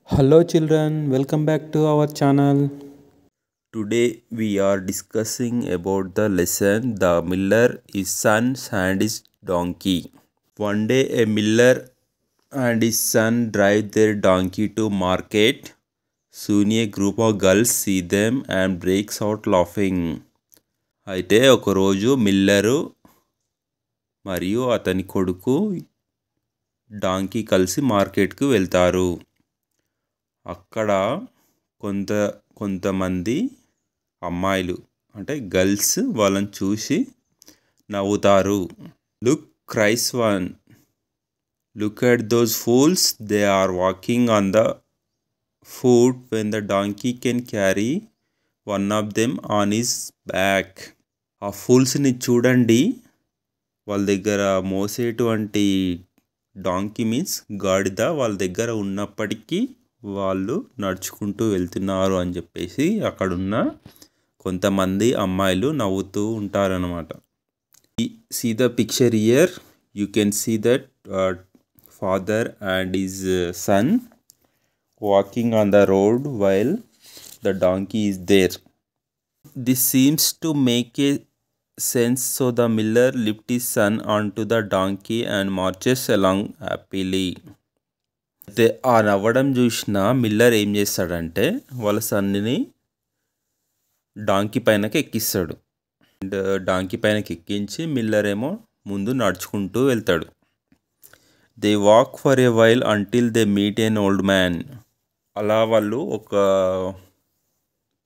Hello children, welcome back to our channel. Today we are discussing about the lesson The Miller, His Son and His Donkey. One day a miller and his son drive their donkey to market. Soon a group of girls see them and breaks out laughing. అయితే ఒకరోజు మిల్లరు మరియు అతని కొడుకు donkey కలిసి మార్కెట్కు వెళ్తారు. అక్కడ కొంతమంది అమ్మాయిలు అంటే గర్ల్స్ వాళ్ళని చూసి నవ్వుతారు. Look cries one, look at those fools, they are walking on the foot when the donkey can carry one of them on his back. ఆ ఫూల్స్ని చూడండి, వాళ్ళ దగ్గర మోసేటువంటి డాంకీ మీన్స్ గాడిద వాళ్ళ దగ్గర ఉన్నప్పటికీ వాళ్ళు నడుచుకుంటూ వెళ్తున్నారు అని చెప్పేసి అక్కడున్న కొంతమంది అమ్మాయిలు నవ్వుతూ ఉంటారనమాట. See the picture here, you can see that father and his son walking on the road while the donkey is there. This seems to make a sense, so the miller lifts his son onto the donkey and marches along happily. అయితే ఆ నవ్వడం చూసిన Miller ఏం చేస్తాడంటే వాళ్ళ సన్నిని donkey పైనకి ఎక్కిస్తాడు. And donkey పైనకి ఎక్కించి మిల్లర్ ఏమో ముందు నడుచుకుంటూ వెళ్తాడు. They walk for a while until they meet an old man. అలా వాళ్ళు ఒక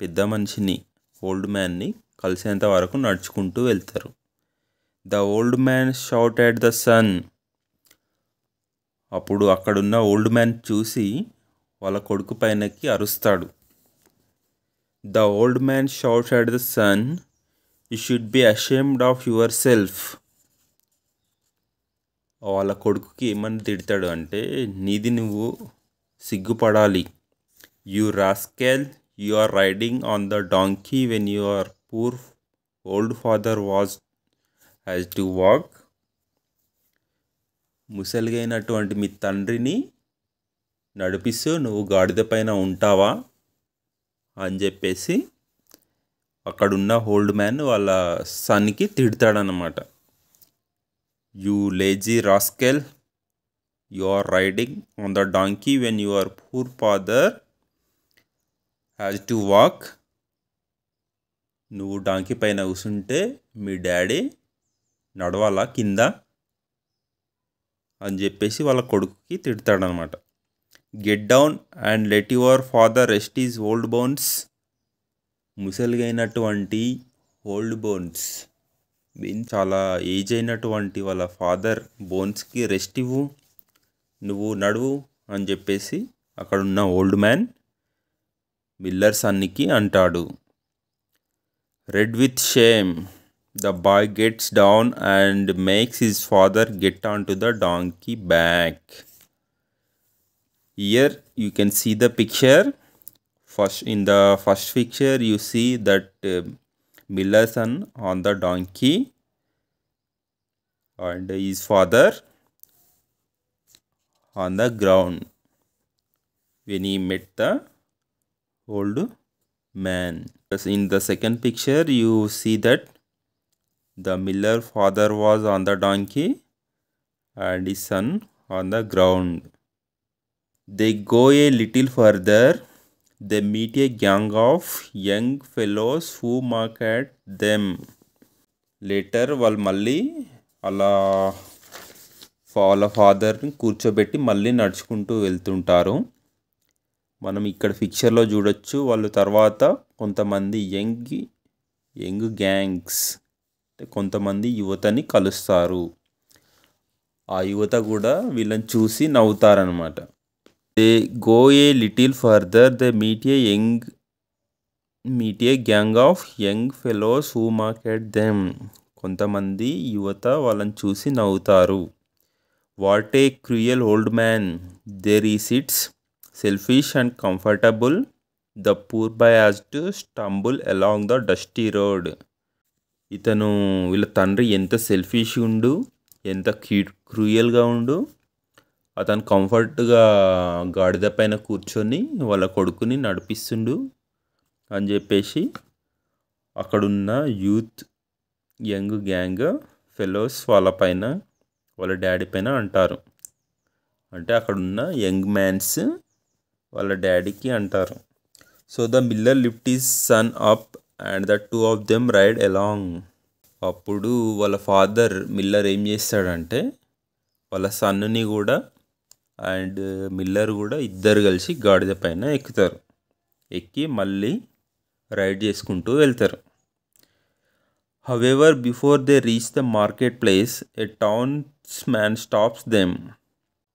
పెద్ద మనిషిని, ఓల్డ్ మ్యాన్ని కలిసేంత వరకు నడుచుకుంటూ వెళ్తారు. The old man shout at the son. అప్పుడు అక్కడున్న ఓల్డ్ మ్యాన్ చూసి వాళ్ళ కొడుకు పైనకి అరుస్తాడు. The old man shout at the son, you should be ashamed of yourself. వాళ్ళ కొడుకుకి ఏమని తిడతాడు అంటే, నీది నువ్వు సిగ్గుపడాలి. You rascal, you are riding on the donkey when your poor old father has to walk. ముసలిగైనటువంటి మీ తండ్రిని నడిపిస్తూ నువ్వు గాడిద పైన ఉంటావా అని చెప్పేసి అక్కడున్న ఓల్డ్ మ్యాన్ వాళ్ళ సన్కి తిడతాడనమాట. You lazy rascal, you are riding on the donkey when your poor father has to walk. నువ్వు డాంకీ పైన కూర్చుంటే మీ డాడీ నడవాలా కింద అని చెప్పేసి వాళ్ళ కొడుకుకి తిడతాడనమాట. Get down and let your father rest is old bones. ముసలిగైనటువంటి ఓల్డ్ బోన్స్ మీన్ చాలా ఏజ్ అయినటువంటి వాళ్ళ ఫాదర్ బోన్స్కి రెస్ట్ ఇవ్వు, నువ్వు నడువు అని చెప్పేసి అక్కడున్న ఓల్డ్ మ్యాన్ మిల్లర్ సన్నికి అంటాడు. Red with shame, the boy gets down and makes his father get onto the donkey back. Here you can see the picture. In the first picture you see that miller's son on the donkey and his father on the ground when he met the old man. In the second picture you see that the miller father was on the donkey and his son on the ground. They go a little further, they meet a gang of young fellows who mock at them. Later వాళ్ళు మళ్ళీ అలా వాళ్ళ ఫాదర్ని కూర్చోబెట్టి మళ్ళీ నడుచుకుంటూ వెళ్తుంటారు. మనం ఇక్కడ పిక్చర్లో చూడొచ్చు, వాళ్ళు తర్వాత కొంతమంది యంగ్ గ్యాంగ్స్ అంటే కొంతమంది యువతని కలుస్తారు. ఆ యువత కూడా వీళ్ళని చూసి నవ్వుతారనమాట. They go a little further, they meet a gang of young fellows who mock at them. కొంతమంది యువత వాళ్ళని చూసి నవ్వుతారు. What a cruel old man, there he sits selfish and comfortable, the poor boy has to stumble along the dusty road. ఇతను వీళ్ళ తండ్రి ఎంత selfish ఉండు, ఎంత క్రూయల్గా ఉండు, అతను కంఫర్ట్గా గాడిద పైన కూర్చొని వాళ్ళ కొడుకుని నడిపిస్తుండు అని చెప్పేసి అక్కడున్న యూత్ యంగ్ గ్యాంగ్ ఫెలోస్ వాళ్ళ డాడీ పైన అంటారు. అంటే అక్కడున్న యంగ్ మ్యాన్స్ వాళ్ళ డాడీకి అంటారు. So the miller lift his son up and the two of them ride along. అప్పుడు వాళ్ళ ఫాదర్ మిల్లర్ ఏం చేస్తాడంటే వాళ్ళ సన్నుని కూడా అండ్ మిల్లర్ కూడా ఇద్దరు కలిసి గాడిద పైన ఎక్కుతారు. ఎక్కి మళ్ళీ రైడ్ చేసుకుంటూ వెళ్తారు. However before they reach the market place a towns stops them.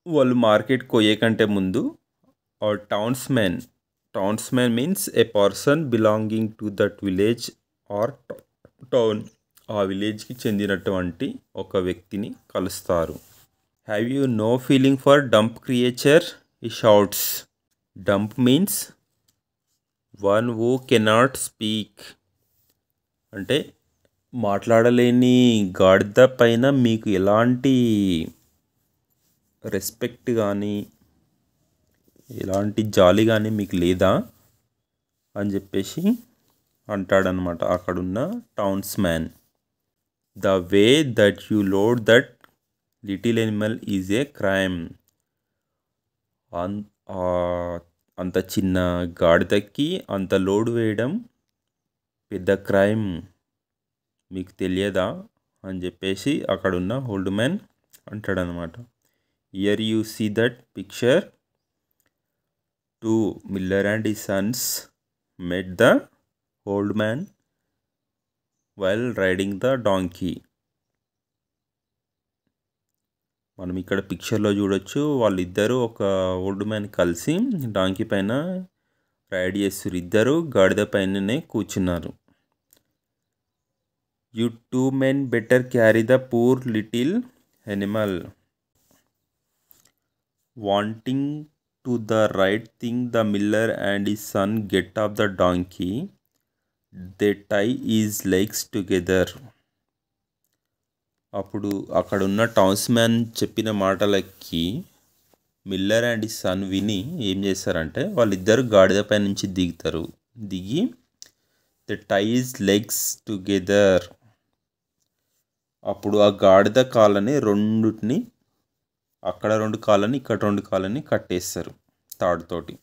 వాళ్ళు మార్కెట్కి పోయే కంటే ముందు townsmen means a person belonging to that village or town. ఆ విలేజ్కి చెందినటువంటి ఒక వ్యక్తిని కలుస్తారు. Have you no feeling for dumb creature he shouts. Dumb means one who cannot speak. అంటే మాట్లాడలేని గాడిద పైన మీకు ఎలాంటి రెస్పెక్ట్ కానీ ఎలాంటి జాలి కానీ మీకు లేదా అని చెప్పేసి అంటాడనమాట అక్కడున్న towns man. The way that you load that little Animal is a crime. అంత చిన్న గాడిదకి అంత లోడ్ వేయడం పెద్ద క్రైమ్, మీకు తెలియదా అని చెప్పేసి అక్కడున్న ఓల్డ్ మ్యాన్ అంటాడనమాట. Here you see that picture. Two miller and his sons met the old man while riding the donkey. మనం ఇక్కడ పిక్చర్లో చూడొచ్చు వాళ్ళిద్దరూ ఒక ఓల్డ్ మ్యాన్ కలిసి డాంకీ పైన రైడ్ చేస్తారు. ఇద్దరు గాడిద పైననే కూర్చున్నారు. You two men better carry the poor little Animal. Wanting to the right thing, the miller and his son get off the donkey. They tie his legs together. అప్పుడు అక్కడున్న towns man చెప్పిన మాటలకి Miller and his son విని ఏం చేస్తారంటే వాళ్ళిద్దరు గాడిద పై నుంచి దిగి they tie his legs together. అప్పుడు ఆ గాడిద కాళ్ళని రెండుని అక్కడ 2 కాళ్ళని ఇక్కడ 2 కాళ్ళని కట్టేస్తారు తాడుతోటి.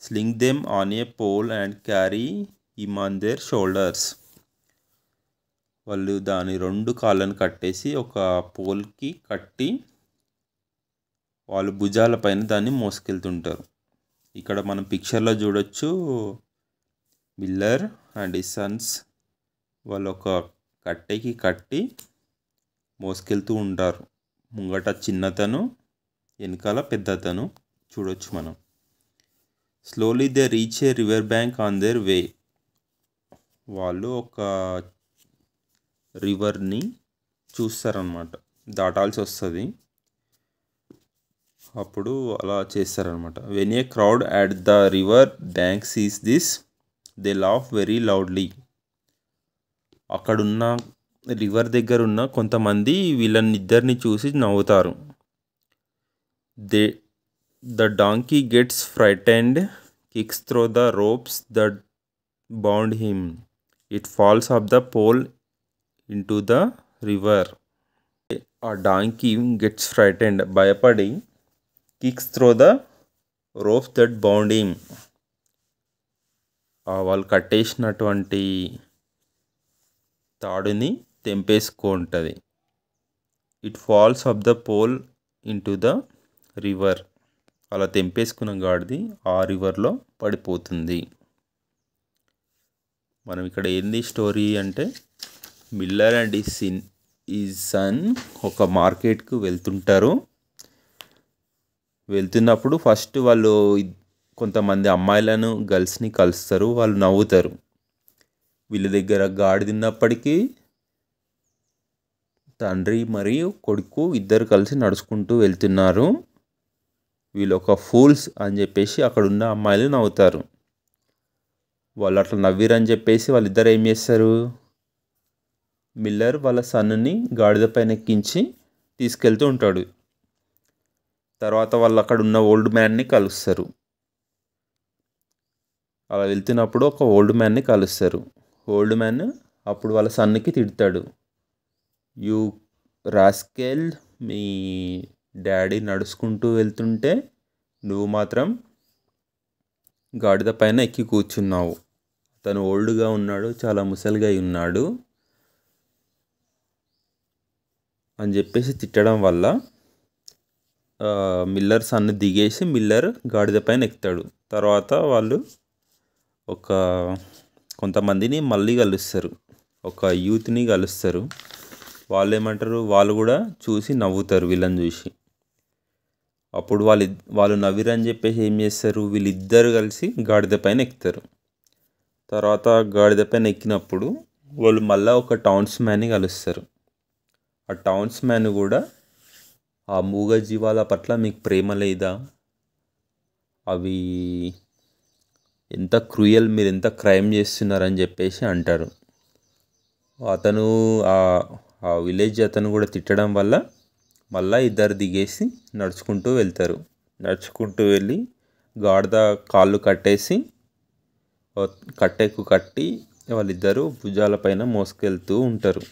Sling them on a pole and carry him on their shoulders. వాళ్ళు దాని 2 కాళ్ళని కట్టేసి ఒక పోల్కి కట్టి వాళ్ళు భుజాల పైన దాన్ని మోసుకెళ్తుంటారు. ఇక్కడ మనం పిక్చర్లో చూడొచ్చు మిల్లర్ అండ్ హిస్ సన్స్ వాళ్ళు ఒక కట్టెకి కట్టి మోసుకెళ్తూ ఉంటారు. ముంగట చిన్నతను వెనకాల పెద్దతను చూడొచ్చు మనం. Slowly they reach a river bank on their way. వాళ్ళు ఒక రివర్ని చూస్తారనమాట, దాటాల్సి వస్తుంది. అప్పుడు అలా చేస్తారనమాట. When a crowd at the river bank sees this they laugh very loudly. అక్కడున్న రివర్ దగ్గర ఉన్న కొంతమంది వీళ్ళనిద్దరిని చూసి నవ్వుతారు. The donkey gets frightened, kicks through the ropes that bound him. It falls off the pole into the river. A donkey gets frightened, భయపడి kicks through the ropes that bound him. వాళ్ళు కట్టేసినటువంటి తాడుని తెంపేసుకుంటుంది. It falls off the pole into the river. అలా తెంపేసుకున్న గాడిది ఆ రివర్లో పడిపోతుంది. మనం ఇక్కడ ఏంది స్టోరీ అంటే మిల్లర్ అండ్ హిస్ సన్ ఒక మార్కెట్కు వెళ్తుంటారు. వెళ్తున్నప్పుడు ఫస్ట్ వాళ్ళు కొంతమంది అమ్మాయిలను గర్ల్స్ని కలుస్తారు. వాళ్ళు నవ్వుతారు. వీళ్ళ దగ్గర గాడిద ఉన్నప్పటికీ తండ్రి మరియు కొడుకు ఇద్దరు కలిసి నడుచుకుంటూ వెళ్తున్నారు. వీళ్ళు ఒక ఫూల్స్ అని చెప్పేసి అక్కడున్న అమ్మాయిలు నవ్వుతారు. వాళ్ళు అట్లా నవ్విరని చెప్పేసి వాళ్ళిద్దరు ఏం చేస్తారు, మిల్లర్ వాళ్ళ సన్నుని గాడిద పైన ఎక్కించి తీసుకెళ్తూ ఉంటాడు. తర్వాత వాళ్ళు అక్కడ ఉన్న ఓల్డ్ మ్యాన్ని కలుస్తారు. అలా వెళ్తున్నప్పుడు ఒక ఓల్డ్ మ్యాన్ని కలుస్తారు. ఓల్డ్ మ్యాన్ అప్పుడు వాళ్ళ సన్నికి తిడతాడు, యూ రాస్కెల్, మీ డాడీ నడుచుకుంటూ వెళ్తుంటే నువ్వు మాత్రం గాడిద పైన ఎక్కి కూర్చున్నావు. తను ఓల్డ్గా ఉన్నాడు, చాలా ముసలిగా ఉన్నాడు అని చెప్పేసి తిట్టడం వల్ల మిల్లర్ సన్ను దిగేసి మిల్లర్ గాడిద పైన ఎక్కుతాడు. తర్వాత వాళ్ళు కొంతమందిని మళ్ళీ కలుస్తారు, ఒక యూత్ని కలుస్తారు. వాళ్ళు ఏమంటారు, వాళ్ళు కూడా చూసి నవ్వుతారు వీళ్ళని చూసి. అప్పుడు వాళ్ళు నవ్విరని చెప్పేసి ఏం చేస్తారు, వీళ్ళిద్దరు కలిసి గాడిద పైన ఎక్కుతారు. తర్వాత గాడిద పైన ఎక్కినప్పుడు వాళ్ళు మళ్ళీ ఒక టౌన్స్ మ్యాన్ని కలుస్తారు. ఆ టౌన్స్ మ్యాన్ కూడా ఆ మూగ జీవాల పట్ల మీకు ప్రేమ లేదా, అవి ఎంత క్రూయల్, మీరు ఎంత క్రైమ్ చేస్తున్నారని చెప్పేసి అంటారు. అతను ఆ విలేజ్ అతను కూడా తిట్టడం వల్ల మళ్ళీ ఇద్దరు దిగేసి నడుచుకుంటూ వెళ్తారు. నడుచుకుంటూ వెళ్ళి గాడిద కాళ్ళు కట్టేసి కట్టెకు కట్టి వాళ్ళిద్దరూ భుజాలపైన మోసుకెళ్తూ ఉంటారు.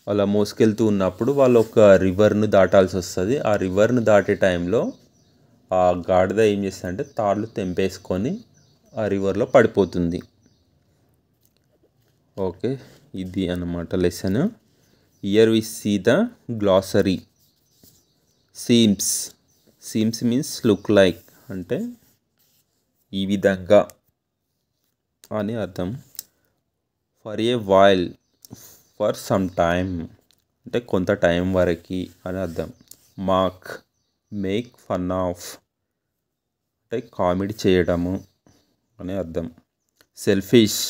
అలా మోసుకెళ్తూ ఉన్నప్పుడు వాళ్ళు ఒక రివర్ను దాటాల్సి వస్తుంది. ఆ రివర్ను దాటే టైంలో ఆ గాడిద ఏం చేస్తుందంటే తాళ్ళు తెంపేసుకొని ఆ రివర్లో పడిపోతుంది. ఓకే, ఇది అన్నమాట lesson. Here we see the glossary. Seems means look like, అంటే ఈ విధంగా అని అర్థం. For a while, for some time అంటే కొంత టైం వరకు అని అర్థం. మాక్, మేక్ ఫన్ ఆఫ్ అంటే కామెడీ చేయడము అని అర్థం. Selfish,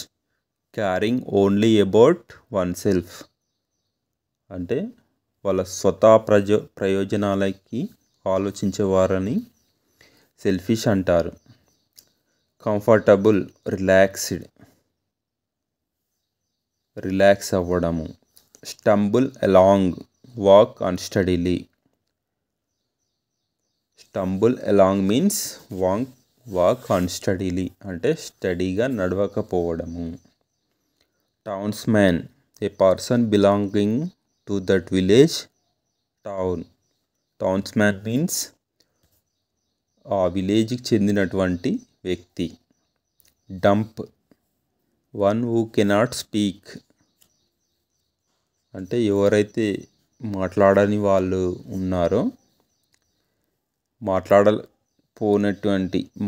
caring only about oneself అంటే వాళ్ళ ప్రయోజనాలకి ఆలోచించేవారని సెల్ఫిష్ అంటారు. కంఫర్టబుల్, రిలాక్స్ అవ్వడము. Stumble along, walk unsteadily. Stumble along means walk unsteadily అంటే స్టడీగా నడవకపోవడము. Townsman, A person belonging to that village, towns man means ఆ విలేజ్కి చెందినటువంటి వ్యక్తి. Dump, one who cannot speak అంటే ఎవరైతే మాట్లాడని వాళ్ళు ఉన్నారో,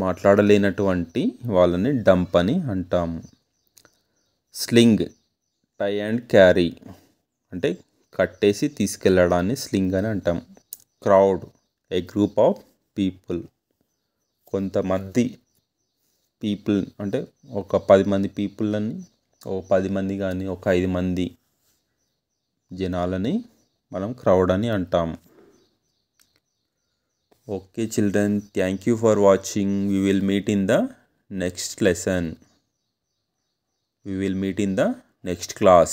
మాట్లాడలేనటువంటి వాళ్ళని డంప్ అని అంటాము. స్లింగ్, టై అండ్ క్యారీ అంటే కట్టేసి తీసుకెళ్ళడాన్ని స్లింగ్ అని అంటాం. Crowd, A group of people, కొంతమంది పీపుల్ అంటే ఒక 10 మంది పీపుల్ని, ఒక 10 మంది కానీ ఒక 5 మంది జనాలని మనం క్రౌడ్ అని అంటాం. Okay children, thank you for watching. We will meet in the next lesson. We will meet in the next class.